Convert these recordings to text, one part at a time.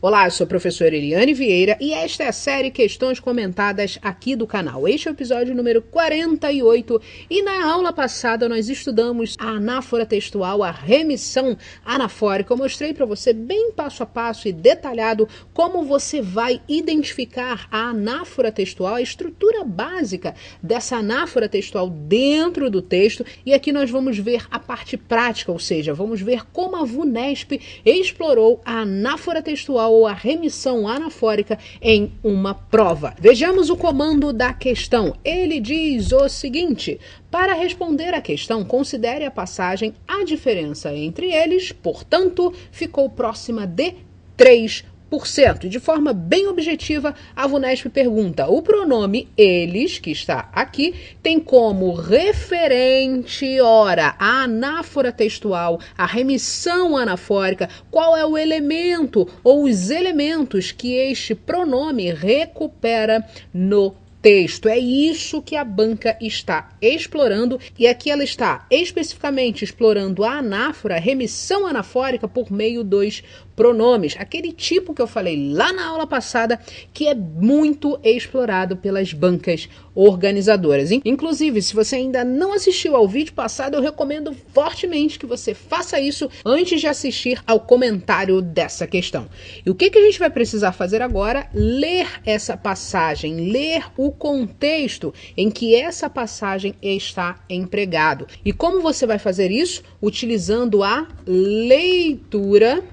Olá, eu sou a professora Eliane Vieira e esta é a série Questões Comentadas aqui do canal. Este é o episódio número 48 e na aula passada nós estudamos a anáfora textual, a remissão anafórica. Eu mostrei para você bem passo a passo e detalhado como você vai identificar a anáfora textual, a estrutura básica dessa anáfora textual dentro do texto. E aqui nós vamos ver a parte prática, ou seja, vamos ver como a VUNESP explorou a anáfora textual ou a remissão anafórica em uma prova. Vejamos o comando da questão. Ele diz o seguinte: para responder à questão, considere a passagem a diferença entre eles, portanto, ficou próxima de 3%. De forma bem objetiva, a VUNESP pergunta: o pronome eles, que está aqui, tem como referente, ora, a anáfora textual, a remissão anafórica, qual é o elemento ou os elementos que este pronome recupera no texto. É isso que a banca está explorando, e aqui ela está especificamente explorando a anáfora, a remissão anafórica por meio dos pronomes, aquele tipo que eu falei lá na aula passada, que é muito explorado pelas bancas organizadoras. Inclusive, se você ainda não assistiu ao vídeo passado, eu recomendo fortemente que você faça isso antes de assistir ao comentário dessa questão. E o que a gente vai precisar fazer agora? Ler essa passagem, ler o contexto em que essa passagem está empregado. E como você vai fazer isso? Utilizando a leitura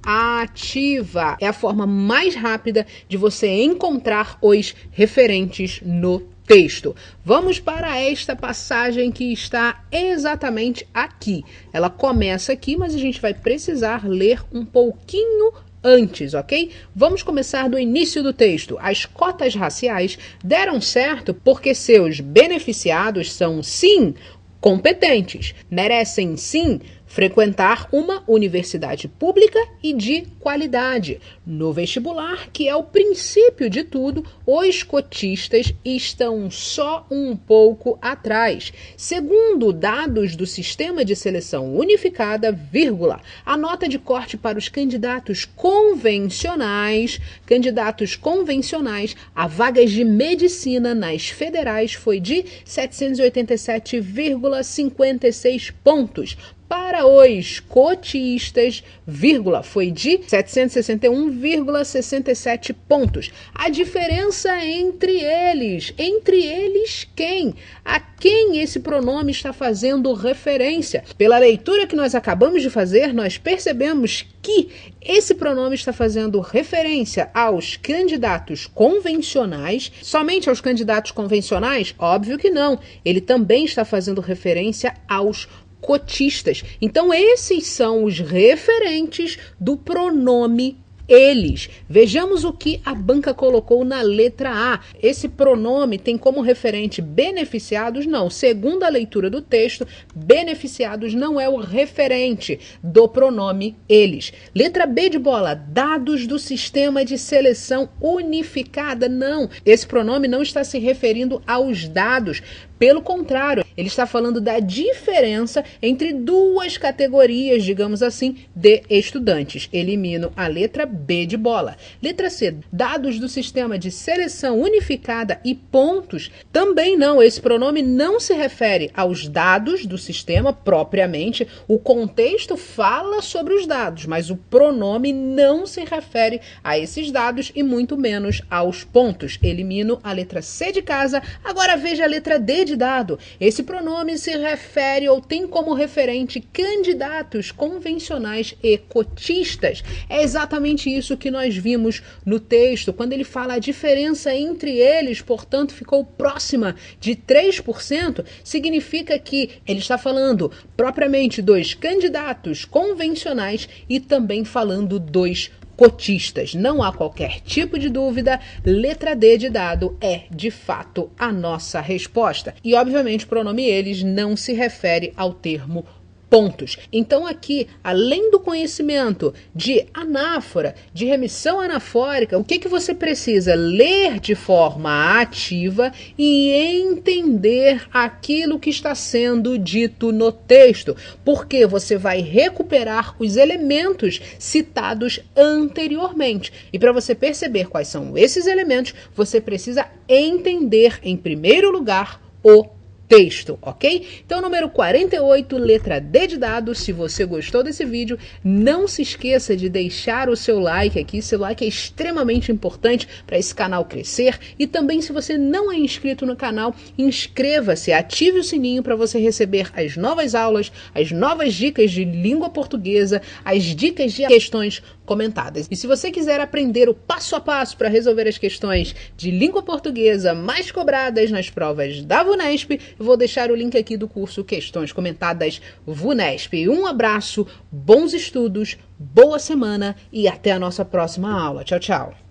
ativa. É a forma mais rápida de você encontrar os referentes no texto. Vamos para esta passagem que está exatamente aqui. Ela começa aqui, mas a gente vai precisar ler um pouquinho antes, ok? Vamos começar do início do texto. As cotas raciais deram certo porque seus beneficiados são, sim, competentes, merecem, sim, frequentar uma universidade pública e de qualidade. No vestibular, que é o princípio de tudo, os cotistas estão só um pouco atrás. Segundo dados do Sistema de Seleção Unificada, vírgula, a nota de corte para os candidatos convencionais a vagas de medicina nas federais foi de 787,56 pontos. Para os cotistas, vírgula, foi de 761,67 pontos. A diferença entre eles quem? A quem esse pronome está fazendo referência? Pela leitura que nós acabamos de fazer, nós percebemos que esse pronome está fazendo referência aos candidatos convencionais. Somente aos candidatos convencionais? Óbvio que não. Ele também está fazendo referência aos cotistas. Então, esses são os referentes do pronome eles. Vejamos o que a banca colocou na letra A. Esse pronome tem como referente beneficiados? Não. Segundo a leitura do texto, beneficiados não é o referente do pronome eles. Letra B de bola, dados do sistema de seleção unificada? Não. Esse pronome não está se referindo aos dados. Pelo contrário, ele está falando da diferença entre duas categorias, digamos assim, de estudantes. Elimino a letra B de bola. Letra C, dados do sistema de seleção unificada e pontos? Também não. Esse pronome não se refere aos dados do sistema propriamente. O contexto fala sobre os dados, mas o pronome não se refere a esses dados e muito menos aos pontos. Elimino a letra C de casa. Agora veja a letra D de dado. Esse pronome se refere ou tem como referente candidatos convencionais e cotistas. É exatamente isso que nós vimos no texto. Quando ele fala a diferença entre eles, portanto, ficou próxima de 3%, significa que ele está falando propriamente dos candidatos convencionais e também falando dos cotistas. Não há qualquer tipo de dúvida, letra D de dado é, de fato, a nossa resposta. E, obviamente, o pronome eles não se refere ao termo pontos. Então aqui, além do conhecimento de anáfora, de remissão anafórica, o que você precisa? Ler de forma ativa e entender aquilo que está sendo dito no texto, porque você vai recuperar os elementos citados anteriormente. E para você perceber quais são esses elementos, você precisa entender, em primeiro lugar, o texto, ok? Então, número 48, letra D de dado. Se você gostou desse vídeo, não se esqueça de deixar o seu like aqui. Seu like é extremamente importante para esse canal crescer. E também, se você não é inscrito no canal, inscreva-se, ative o sininho para você receber as novas aulas, as novas dicas de língua portuguesa, as dicas de questões comentadas. E se você quiser aprender o passo a passo para resolver as questões de língua portuguesa mais cobradas nas provas da VUNESP, eu vou deixar o link aqui do curso Questões Comentadas VUNESP. Um abraço, bons estudos, boa semana e até a nossa próxima aula. Tchau, tchau!